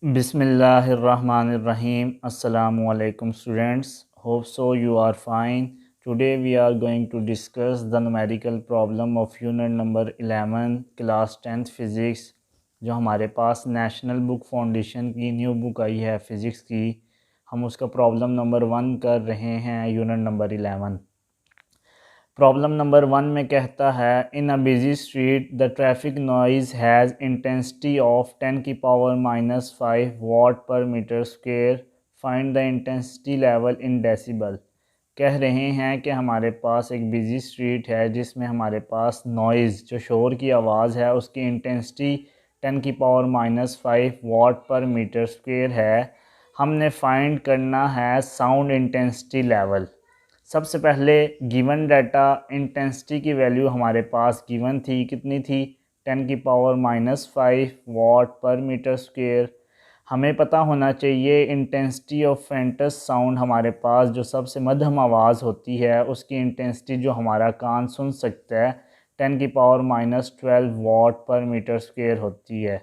Bismillahirrahmanirrahim. Assalamu alaikum students. Hope so you are fine. Today we are going to discuss the numerical problem of unit number 11 class 10th physics जो हमारे पास national book foundation की new book आई है physics की। हम उसका problem number 1 कर रहे हैं यूनिट नंबर 11। प्रॉब्लम नंबर 1 में कहता है in a busy street the traffic noise has intensity of 10 की पावर -5 वाट पर metre square, find the intensity level in decibel. कह रहे हैं कि हमारे पास एक बिजी स्ट्रीट है जिसमें हमारे पास नॉइज़ जो शोर की आवाज़ है उसकी इंटेंसिटी 10 की पावर -5 वाट पर मीटर स्क्वेयर है। हमने फाइंड करना है साउंड इंटेंसिटी लेवल। सबसे पहले गिवन डाटा इंटेंसिटी की वैल्यू हमारे पास गिवन थी, कितनी थी 10 की पावर -5 वाट पर मीटर स्क्वेयर। हमें पता होना चाहिए इंटेंसिटी ऑफ फेंटस साउंड, हमारे पास जो सबसे मध्यम आवाज़ होती है उसकी इंटेंसिटी जो हमारा कान सुन सकता है 10 की पावर -12 वाट पर मीटर स्क्वेयर होती है।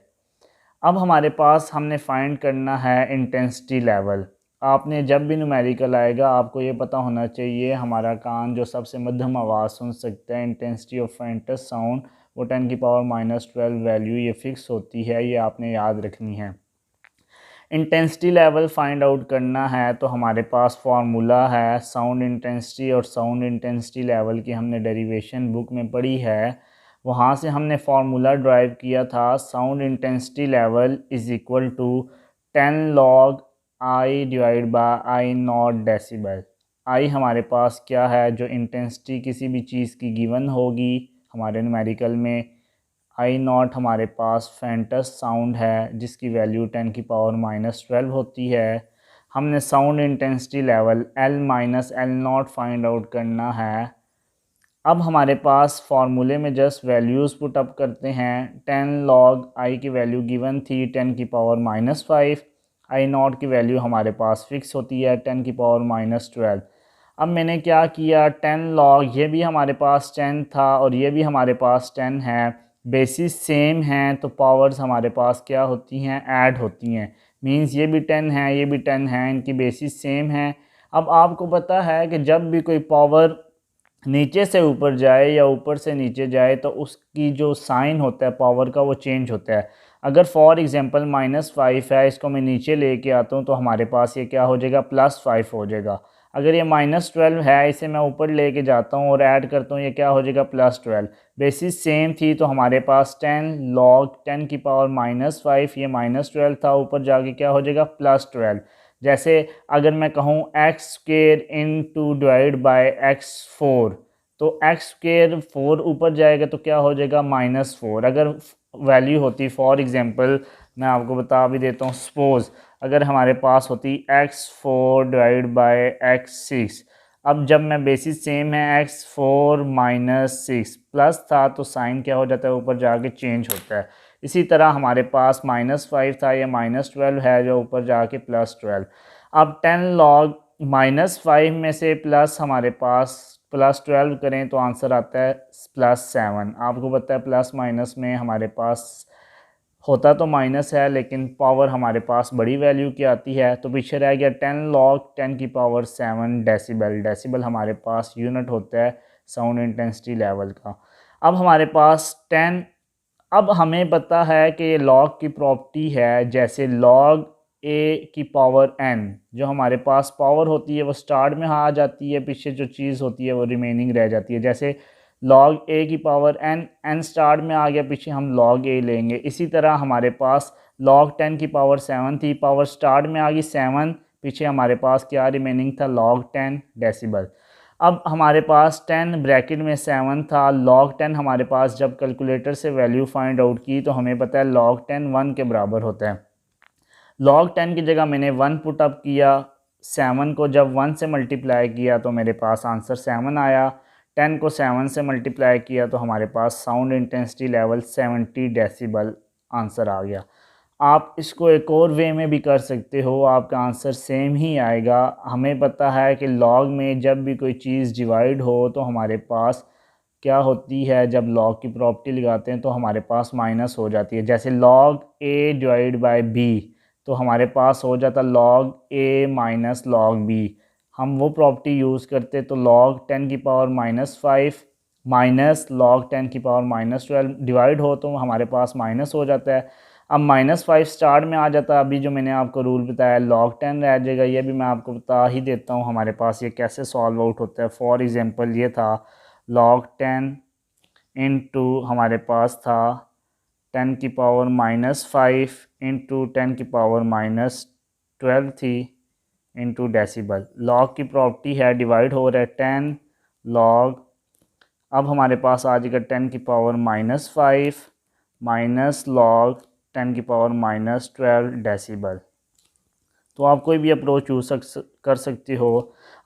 अब हमारे पास हमने फाइंड करना है इंटेंसिटी लेवल। आपने जब भी न्यूमेरिकल आएगा आपको ये पता होना चाहिए हमारा कान जो सबसे मध्यम आवाज़ सुन सकता है इंटेंसिटी ऑफ फेंटस साउंड वो 10 की पावर -12 वैल्यू ये फ़िक्स होती है, ये आपने याद रखनी है। इंटेंसिटी लेवल फाइंड आउट करना है तो हमारे पास फार्मूला है साउंड इंटेंसिटी और साउंड इंटेंसिटी लेवल की हमने डेरिवेशन बुक में पढ़ी है। वहाँ से हमने फार्मूला ड्राइव किया था sound intensity level is equal to 10 log I divide by I not decibel. I हमारे पास क्या है, जो इंटेंसिटी किसी भी चीज़ की गिवन होगी हमारे न्यूमेरिकल में। आई नॉट हमारे पास फेंटस साउंड है जिसकी वैल्यू 10 की पावर -12 होती है। हमने sound intensity level L minus L not find out करना है। अब हमारे पास फार्मूले में जस्ट वैल्यूज़ पुट अप करते हैं। 10 लॉग आई की वैल्यू गिवन थी 10 की पावर -5, आई नॉट की वैल्यू हमारे पास फिक्स होती है 10 की पावर -12। अब मैंने क्या किया, 10 लॉग ये भी हमारे पास 10 था और ये भी हमारे पास 10 है, बेसिस सेम हैं तो पावर्स हमारे पास क्या होती हैं, ऐड होती हैं। मींस ये भी 10 है ये भी 10 है, इनकी बेसिस सेम है। अब आपको पता है कि जब भी कोई पावर नीचे से ऊपर जाए या ऊपर से नीचे जाए तो उसकी जो साइन होता है पावर का वो चेंज होता है। अगर फॉर एग्जांपल -5 है, इसको मैं नीचे लेके आता हूँ तो हमारे पास ये क्या हो जाएगा, +5 हो जाएगा। अगर ये -12 है, इसे मैं ऊपर लेके जाता हूँ और ऐड करता हूँ, ये क्या हो जाएगा, +12। बेसिस सेम थी तो हमारे पास 10 लॉग 10 की पावर -5, ये -12 था, ऊपर जाके क्या हो जाएगा, +12। जैसे अगर मैं कहूँ x square into divide by x4 तो एक्स स्क्वेयर 4 ऊपर जाएगा तो क्या हो जाएगा, -4। अगर वैल्यू होती फॉर एग्जांपल मैं आपको बता भी देता हूँ, सपोज़ अगर हमारे पास होती x4 डिवाइड बाई x6। अब जब मैं बेसिस सेम है x4 -6 प्लस था तो साइन क्या हो जाता है, ऊपर जाके चेंज होता है। इसी तरह हमारे पास -5 था, ये -12 है जो ऊपर जाके +12। अब 10 लॉग -5 में से प्लस हमारे पास +12 करें तो आंसर आता है +7। आपको पता है प्लस माइनस में हमारे पास होता तो माइनस है लेकिन पावर हमारे पास बड़ी वैल्यू की आती है, तो पीछे रह गया 10 लॉग 10 की पावर 7 डेसिबल। डेसिबल हमारे पास यूनिट होता है साउंड इंटेंसिटी लेवल का। अब हमारे पास 10, अब हमें पता है कि ये लॉग की प्रॉपर्टी है, जैसे लॉग ए की पावर n जो हमारे पास पावर होती है वो स्टार्ट में आ जाती है, पीछे जो चीज़ होती है वो रिमेनिंग रह जाती है। जैसे लॉग ए की पावर n स्टार्ट में आ गया, पीछे हम लॉग ए लेंगे। इसी तरह हमारे पास लॉग 10 की पावर 7 थी, पावर स्टार्ट में आ गई 7, पीछे हमारे पास क्या रिमेनिंग था, लॉग 10 डेसिबल। अब हमारे पास 10 ब्रैकेट में 7 था, लॉग 10 हमारे पास जब कैलकुलेटर से वैल्यू फाइंड आउट की तो हमें पता है लॉग 10 1 के बराबर होता है। लॉग 10 की जगह मैंने 1 पुट अप किया, 7 को जब 1 से मल्टीप्लाई किया तो मेरे पास आंसर 7 आया। 10 को 7 से मल्टीप्लाई किया तो हमारे पास sound intensity level 70 decibel answer आ गया। आप इसको एक और वे में भी कर सकते हो, आपका आंसर सेम ही आएगा। हमें पता है कि लॉग में जब भी कोई चीज़ डिवाइड हो तो हमारे पास क्या होती है, जब लॉग की प्रॉपर्टी लगाते हैं तो हमारे पास माइनस हो जाती है। जैसे log a divide by b, तो हमारे पास हो जाता log a minus log b। हम वो प्रॉपर्टी यूज़ करते तो log 10 की पावर -5 माइनस log 10 की पावर -12 डिवाइड हो तो हमारे पास माइनस हो जाता है। अब -5 स्टार्ट में आ जाता है। अभी जो मैंने आपको रूल बताया log 10 रह जाएगा, ये भी मैं आपको बता ही देता हूँ हमारे पास ये कैसे सॉल्व आउट होता है। फॉर एग्जांपल ये था log 10 इंटू हमारे पास था 10 की पावर -5 इंटू 10 की पावर -12 थी इंटू डेसिबल। लॉग की प्रॉपर्टी है डिवाइड हो रहा है 10 लॉग। अब हमारे पास आ जाएगा 10 की पावर -5 माइनस लॉग 10 की पावर -12 डेसिबल। तो आप कोई भी अप्रोच यूज कर सकते हो।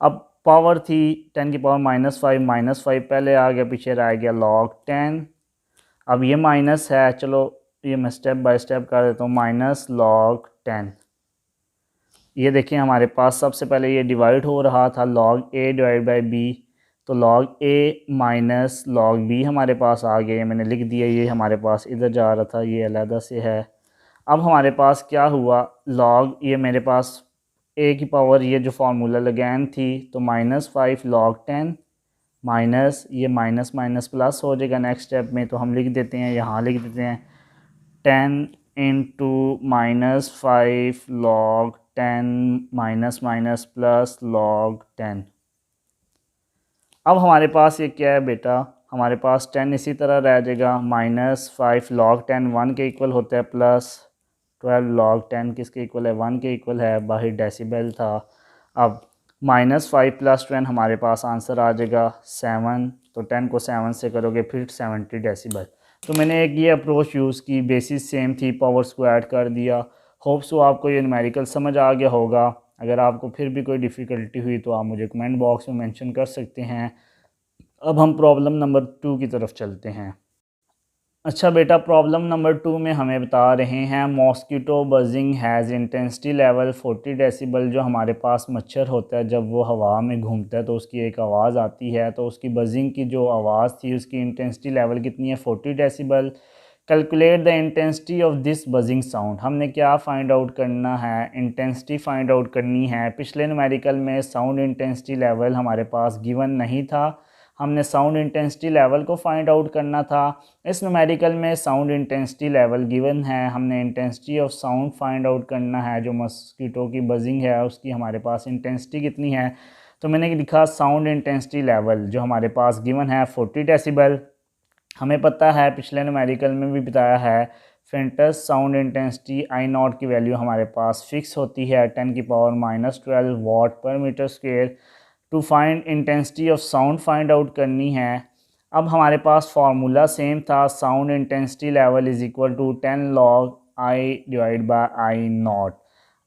अब पावर थी 10 की पावर -5 पहले आ गया, पीछे रह गया log 10। अब ये माइनस है, चलो ये मैं स्टेप बाय स्टेप कर देता हूँ। माइनस log 10, ये देखिए हमारे पास सबसे पहले ये डिवाइड हो रहा था log a divide by b, तो log a minus log b हमारे पास आ गया। मैंने लिख दिया, ये हमारे पास इधर जा रहा था, ये अलग से है। अब हमारे पास क्या हुआ, log ये मेरे पास a की पावर ये जो फार्मूला लगान थी तो -5 log 10 माइनस ये माइनस माइनस प्लस हो जाएगा नेक्स्ट स्टेप में, तो हम लिख देते हैं, यहाँ लिख देते हैं 10 into -5 log 10 minus minus plus log 10। अब हमारे पास ये क्या है बेटा, हमारे पास 10 इसी तरह रह जाएगा। -5 log 10 1 के इक्वल होता है, प्लस 12 log 10 किसके इक्वल है, 1 के इक्वल है, बाहर डेसिबल था। अब -5 + 10 हमारे पास आंसर आ जाएगा 7, तो 10 को 7 से करोगे फिर 70 डेसिबल। तो मैंने एक ये अप्रोच यूज़ की, बेसिस सेम थी, पावर्स को ऐड कर दिया। होप सो आपको ये न्यूमेरिकल समझ आ गया होगा। अगर आपको फिर भी कोई डिफ़िकल्टी हुई तो आप मुझे कमेंट बॉक्स में मेंशन कर सकते हैं। अब हम प्रॉब्लम नंबर 2 की तरफ चलते हैं। अच्छा बेटा, प्रॉब्लम नंबर 2 में हमें बता रहे हैं mosquito buzzing has intensity level 40 decibel. जो हमारे पास मच्छर होता है जब वो हवा में घूमता है तो उसकी एक आवाज़ आती है, तो उसकी बजिंग की जो आवाज़ थी उसकी इंटेंसिटी लेवल कितनी है, 40 decibel. Calculate the intensity of this buzzing sound. हमने क्या फाइंड आउट करना है, इंटेंसिटी फाइंड आउट करनी है। पिछले न्यूमेरिकल में साउंड इंटेंसिटी लेवल हमारे पास गिवन नहीं था, हमने साउंड इंटेंसिटी लेवल को फाइंड आउट करना था। इस न्यूमेरिकल में साउंड इंटेंसिटी लेवल गिवन है, हमने intensity of sound find out करना है। जो मस्कीटो की बजिंग है उसकी हमारे पास इंटेंसिटी कितनी है, तो मैंने लिखा साउंड इंटेंसिटी लेवल जो हमारे पास गिवन है 40 डेसिबल। हमें पता है पिछले न्यूमेरिकल में भी बताया है फेंटस साउंड इंटेंसिटी I0 की वैल्यू हमारे पास फिक्स होती है 10 की पावर -12 वाट पर metre square. To find intensity of sound find out करनी है। अब हमारे पास फार्मूला सेम था, sound intensity level is equal to 10 log I divide by I0।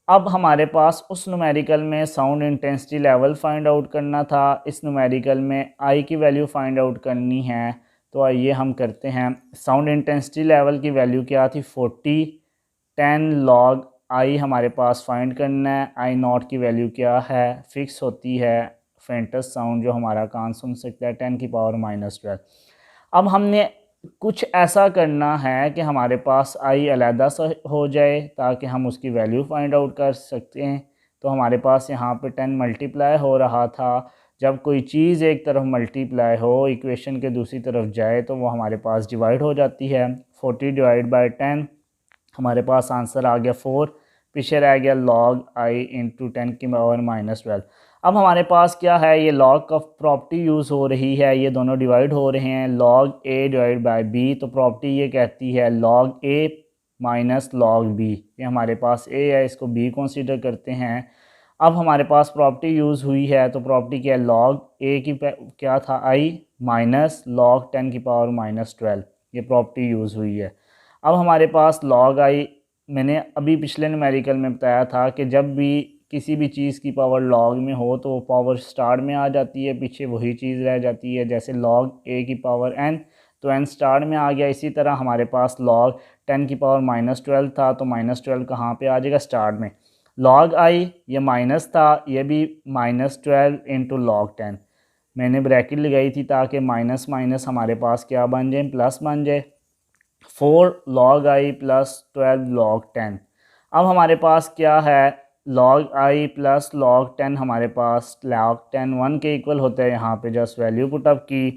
अब हमारे पास उस न्यूमेरिकल में sound intensity level find out करना था, इस न्यूमेरिकल में I की वैल्यू फाइंड आउट करनी है। तो आइए हम करते हैं। साउंड इंटेंसिटी लेवल की वैल्यू क्या थी, 40। 10 log I हमारे पास फाइंड करना है। I0 की वैल्यू क्या है, फिक्स होती है फेंटस साउंड जो हमारा कान सुन सकता है 10 की पावर -12। अब हमने कुछ ऐसा करना है कि हमारे पास I अलहदा सा हो जाए ताकि हम उसकी वैल्यू फाइंड आउट कर सकते हैं। तो हमारे पास यहाँ पे 10 मल्टीप्लाई हो रहा था। जब कोई चीज़ एक तरफ मल्टीप्लाई हो इक्वेशन के दूसरी तरफ जाए तो वो हमारे पास डिवाइड हो जाती है। 40 डिवाइड बाई 10 हमारे पास आंसर आ गया 4, पीछे रह गया log I इंटू 10 की पावर -12। अब हमारे पास क्या है, ये log का प्रॉपर्टी यूज़ हो रही है, ये दोनों डिवाइड हो रहे हैं log A divide by B। तो प्रॉपर्टी ये कहती है log A minus log B। ये हमारे पास A है, इसको B कंसीडर करते हैं। अब हमारे पास प्रॉपर्टी यूज़ हुई है, तो प्रॉपर्टी क्या है, log A की क्या था I माइनस log 10 की पावर -12, ये प्रॉपर्टी यूज़ हुई है। अब हमारे पास log I, मैंने अभी पिछले न्यूमेरिकल में बताया था कि जब भी किसी भी चीज़ की पावर log में हो तो पावर स्टार्ट में आ जाती है, पीछे वही चीज़ रह जाती है। जैसे log A की पावर n, तो n स्टार्ट में आ गया। इसी तरह हमारे पास log 10 की पावर -12 था, तो -12 कहाँ पे आ जाएगा, स्टार्ट में। log I ये माइनस था, ये भी -12 इंटू log 10, मैंने ब्रैकेट लगाई थी ताकि माइनस माइनस हमारे पास क्या बन जाए, प्लस बन जाए। 4 log I + 12 log 10। अब हमारे पास क्या है, log i प्लस log 10, हमारे पास log 10 1 के इक्वल होता है। यहाँ पे जस्ट वैल्यू पुटअप की,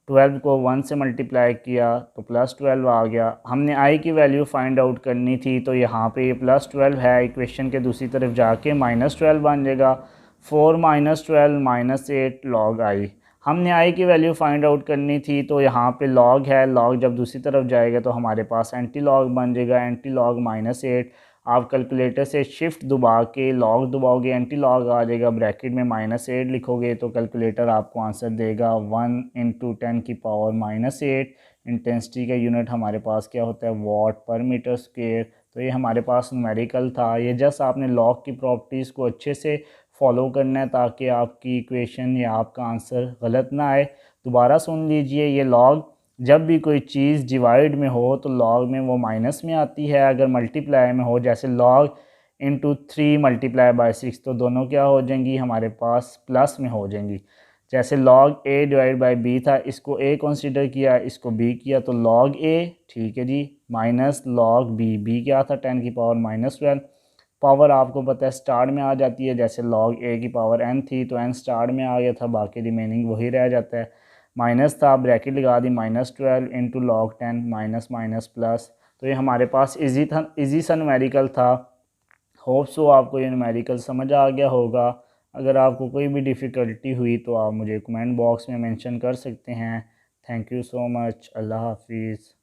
12 को 1 से मल्टीप्लाई किया तो प्लस 12 आ गया। हमने i की वैल्यू फाइंड आउट करनी थी, तो यहाँ पे ये प्लस 12 है, इक्वेशन के दूसरी तरफ जाके माइनस 12 बन जाएगा। 4 माइनस 12 माइनस 8 log i। हमने i की वैल्यू फाइंड आउट करनी थी, तो यहाँ पे log है, log जब दूसरी तरफ जाएगा तो हमारे पास एंटी लॉग बन जाएगा, एंटी लॉग माइनस 8। आप कैलकुलेटर से शिफ्ट दबा के लॉग दबाओगे, एंटी लॉग आ जाएगा, ब्रैकेट में -8 लिखोगे तो कैलकुलेटर आपको आंसर देगा 1 इंटू 10 की पावर -8। इंटेंसिटी का यूनिट हमारे पास क्या होता है, वाट पर मीटर स्क्वेयर। तो ये हमारे पास न्यूमेरिकल था। ये जस्ट आपने लॉग की प्रॉपर्टीज़ को अच्छे से फॉलो करना है ताकि आपकी इक्वेशन या आपका आंसर गलत ना आए। दोबारा सुन लीजिए, ये लॉग जब भी कोई चीज़ डिवाइड में हो तो लॉग में वो माइनस में आती है, अगर मल्टीप्लाई में हो जैसे लॉग इंटू 3 मल्टीप्लाई बाय 6 तो दोनों क्या हो जाएंगी, हमारे पास प्लस में हो जाएंगी। जैसे log a divide by b था, इसको a कंसीडर किया, इसको b किया तो लॉग a, ठीक है जी, माइनस लॉग b क्या था 10 की पावर -12। पावर आपको पता है स्टार में आ जाती है, जैसे लॉग a की पावर n थी तो n स्टार में आ गया था, बाकी रिमेनिंग वही रह जाता है। माइनस था, ब्रैकेट लगा दी, -12 into log 10 minus minus plus. तो ये हमारे पास इजी सा न्यूमेरिकल था। होप सो आपको ये न्यूमेरिकल समझ आ गया होगा। अगर आपको कोई भी डिफ़िकल्टी हुई तो आप मुझे कमेंट बॉक्स में मेंशन कर सकते हैं। Thank you so much. अल्लाह हाफिज़।